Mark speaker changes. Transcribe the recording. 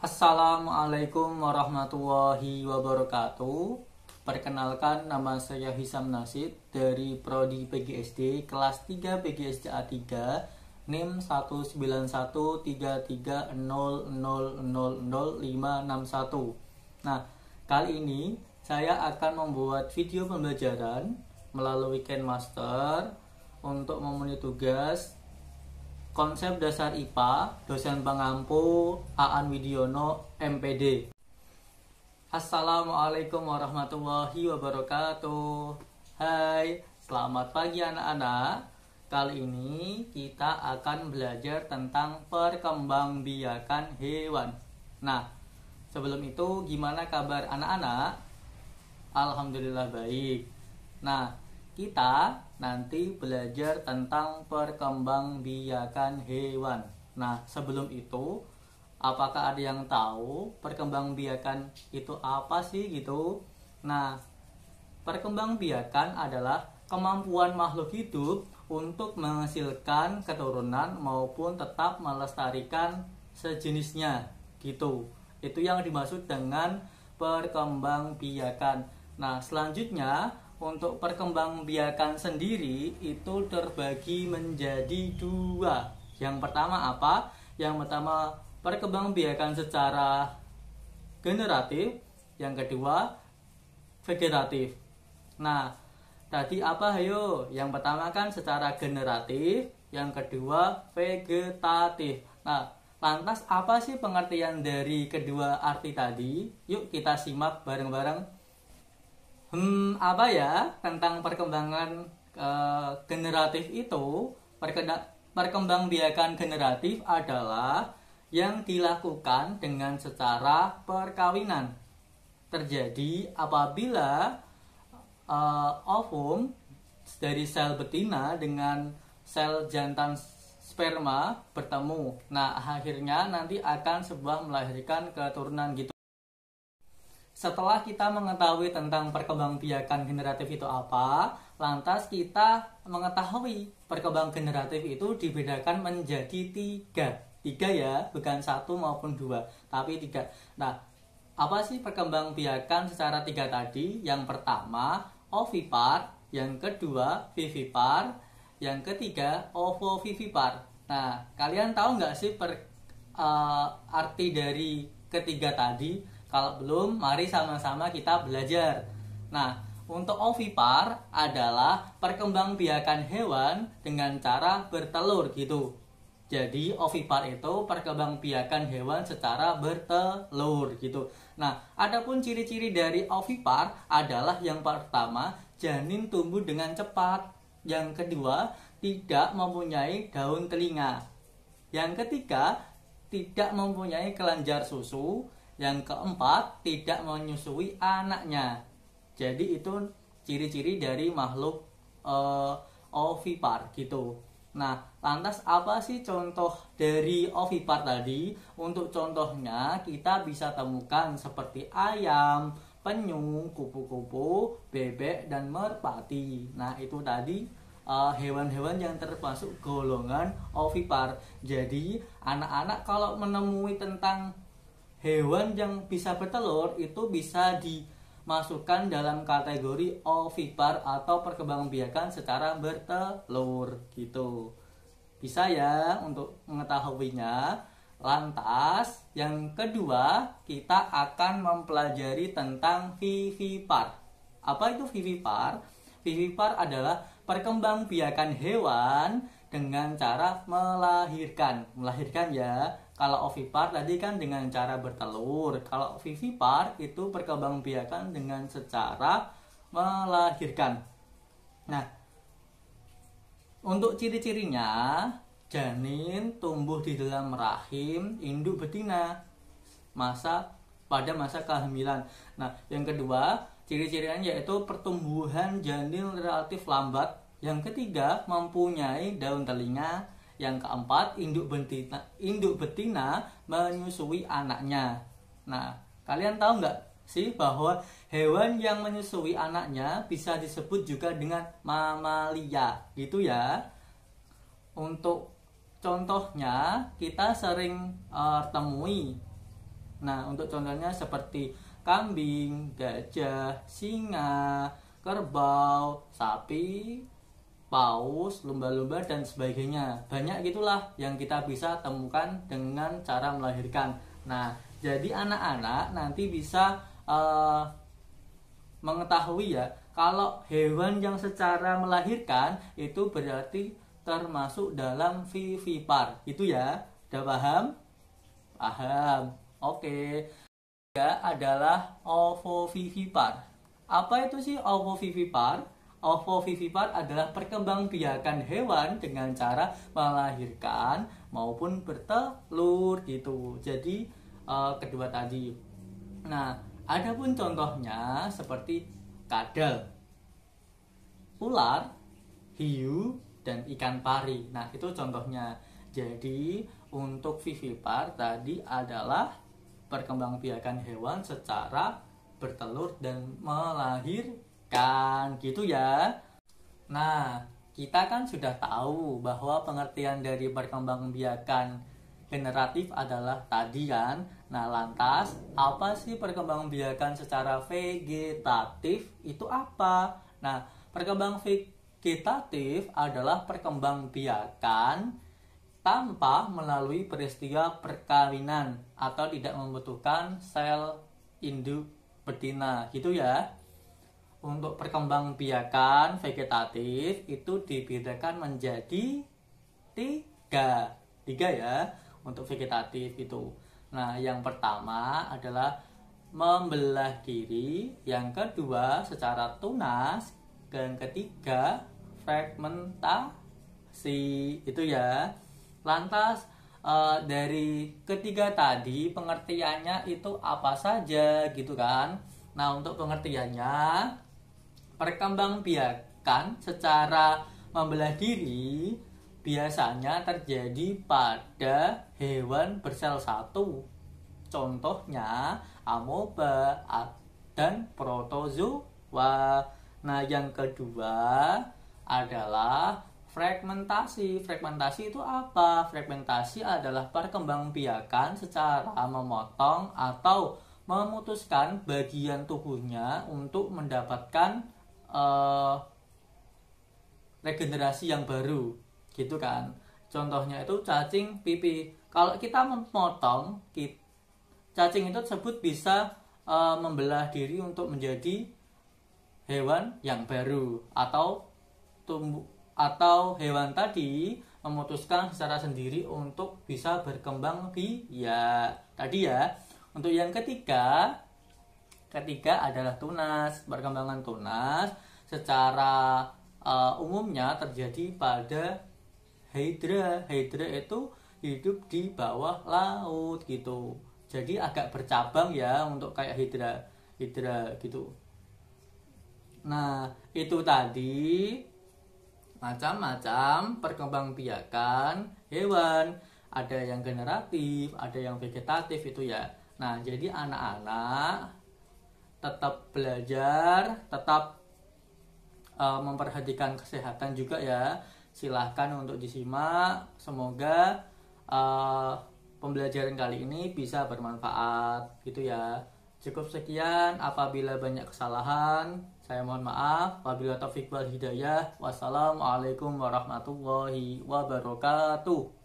Speaker 1: Assalamualaikum warahmatullahi wabarakatuh. Perkenalkan, nama saya Hisam Nasid dari Prodi PGSD kelas 3 PGSD A3 NIM 1913300000561. Nah, kali ini saya akan membuat video pembelajaran melalui KineMaster untuk memenuhi tugas konsep dasar IPA, dosen pengampu Aan Widiono, MPD. Assalamualaikum warahmatullahi wabarakatuh. Hai, selamat pagi anak-anak. Kali ini kita akan belajar tentang perkembangbiakan hewan. Nah, sebelum itu gimana kabar anak-anak? Alhamdulillah baik. Nah, kita nanti belajar tentang perkembangbiakan hewan. Nah, sebelum itu, apakah ada yang tahu perkembangbiakan itu apa sih gitu? Nah, perkembangbiakan adalah kemampuan makhluk hidup untuk menghasilkan keturunan maupun tetap melestarikan sejenisnya gitu. Itu yang dimaksud dengan perkembangbiakan. Nah, selanjutnya untuk perkembangbiakan sendiri itu terbagi menjadi dua. Yang pertama apa? Yang pertama perkembangbiakan secara generatif, yang kedua vegetatif. Nah, tadi apa ayo? Yang pertama kan secara generatif, yang kedua vegetatif. Nah, lantas apa sih pengertian dari kedua arti tadi? Yuk kita simak bareng-bareng. Apa ya tentang perkembangan generatif itu? Perkembangbiakan generatif adalah yang dilakukan dengan secara perkawinan. Terjadi apabila ovum dari sel betina dengan sel jantan sperma bertemu. Nah, akhirnya nanti akan sebuah melahirkan keturunan gitu. Setelah kita mengetahui tentang perkembangbiakan generatif itu apa, lantas kita mengetahui perkembangan generatif itu dibedakan menjadi tiga ya, bukan satu maupun dua, tapi tiga. Nah, apa sih perkembangbiakan secara tiga tadi? Yang pertama ovipar, yang kedua vivipar, yang ketiga ovovivipar. Nah, kalian tahu nggak sih arti dari ketiga tadi? Kalau belum, mari sama-sama kita belajar. Nah, untuk ovipar adalah perkembangbiakan hewan dengan cara bertelur gitu. Jadi ovipar itu perkembangbiakan hewan secara bertelur gitu. Nah, adapun ciri-ciri dari ovipar adalah yang pertama, janin tumbuh dengan cepat. Yang kedua, tidak mempunyai daun telinga. Yang ketiga, tidak mempunyai kelenjar susu. Yang keempat, tidak menyusui anaknya. Jadi itu ciri-ciri dari makhluk ovipar gitu. Nah, lantas apa sih contoh dari ovipar tadi? Untuk contohnya kita bisa temukan seperti ayam, penyu, kupu-kupu, bebek, dan merpati. Nah, itu tadi hewan-hewan yang termasuk golongan ovipar. Jadi anak-anak kalau menemui tentang hewan yang bisa bertelur itu bisa dimasukkan dalam kategori ovipar atau perkembangbiakan secara bertelur gitu. Bisa ya untuk mengetahuinya. Lantas yang kedua kita akan mempelajari tentang vivipar. Apa itu vivipar? Vivipar adalah perkembangbiakan hewan dengan cara melahirkan. Melahirkan ya. Kalau ovipar tadi kan dengan cara bertelur. Kalau vivipar itu perkembangbiakan dengan secara melahirkan. Nah, untuk ciri-cirinya, janin tumbuh di dalam rahim induk betina pada masa kehamilan. Nah, yang kedua, ciri-cirinya yaitu pertumbuhan janin relatif lambat. Yang ketiga, mempunyai daun telinga. Yang keempat, induk betina menyusui anaknya. Nah, kalian tahu nggak sih bahwa hewan yang menyusui anaknya bisa disebut juga dengan mamalia, gitu ya. Untuk contohnya kita sering temui Nah, untuk contohnya seperti kambing, gajah, singa, kerbau, sapi, paus, lumba-lumba, dan sebagainya. Banyak gitulah yang kita bisa temukan dengan cara melahirkan. Nah, jadi anak-anak nanti bisa mengetahui ya, kalau hewan yang secara melahirkan itu berarti termasuk dalam vivipar. Itu ya, udah paham? Paham. Oke. Ketiga adalah ovovivipar. Apa itu sih ovovivipar? Ovovivipar adalah perkembangbiakan hewan dengan cara melahirkan maupun bertelur gitu. Jadi kedua tadi. Nah, ada pun contohnya seperti kadal, ular, hiu, dan ikan pari. Nah, itu contohnya. Jadi untuk vivipar tadi adalah perkembangbiakan hewan secara bertelur dan melahirkan gitu ya. Nah, kita kan sudah tahu bahwa pengertian dari perkembangbiakan generatif adalah tadi kan. Nah, lantas apa sih perkembangbiakan secara vegetatif itu apa? Nah, perkembang vegetatif adalah perkembangbiakan tanpa melalui peristiwa perkawinan atau tidak membutuhkan sel induk betina gitu ya. Untuk perkembangbiakan vegetatif itu dibedakan menjadi tiga ya untuk vegetatif itu. Nah, yang pertama adalah membelah diri, yang kedua secara tunas, dan ketiga fragmentasi itu ya. Lantas dari ketiga tadi pengertiannya itu apa saja gitu kan. Nah, untuk pengertiannya, perkembangbiakan secara membelah diri biasanya terjadi pada hewan bersel satu. Contohnya amoeba dan protozoa. Nah, yang kedua adalah fragmentasi. Fragmentasi itu apa? Fragmentasi adalah perkembangbiakan secara memotong atau memutuskan bagian tubuhnya untuk mendapatkan regenerasi yang baru gitu kan. Contohnya itu cacing pipi. Kalau kita memotong cacing itu tersebut bisa membelah diri untuk menjadi hewan yang baru, atau hewan tadi memutuskan secara sendiri untuk bisa berkembang biak. Tadi ya. Untuk yang ketiga adalah tunas. Perkembangan tunas secara umumnya terjadi pada hidra. Hidra itu hidup di bawah laut gitu. Jadi agak bercabang ya untuk kayak hidra gitu. Nah, itu tadi macam-macam perkembangbiakan hewan. Ada yang generatif, ada yang vegetatif itu ya. Nah, jadi anak-anak tetap belajar, tetap memperhatikan kesehatan juga ya. Silahkan untuk disimak. Semoga pembelajaran kali ini bisa bermanfaat gitu ya. Cukup sekian. Apabila banyak kesalahan, saya mohon maaf. Wabillahi taufiq wal hidayah. Wassalamualaikum warahmatullahi wabarakatuh.